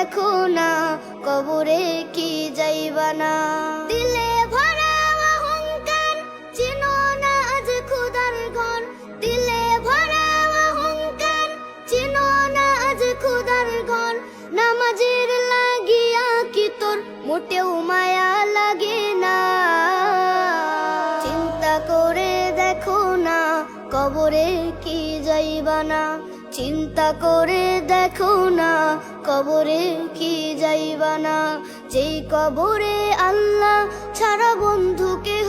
দেখো না, কবরে কি যাইবা না। দিলে ভরা অহংকার, চিনো না আজ খোদার ঘর। দিলে ভরা অহংকার, চিনো না আজ খোদার ঘর। নামাজের লাগিয়া কি তোর মোটেও মায়া লাগে না। চিন্তা করে দেখো না, কবরে কি যাইবা না। চিন্তা করে দেখো না, কবরে কি যাইবা না। যেই কবরে আল্লাহ ছাড়া বন্ধু কেহ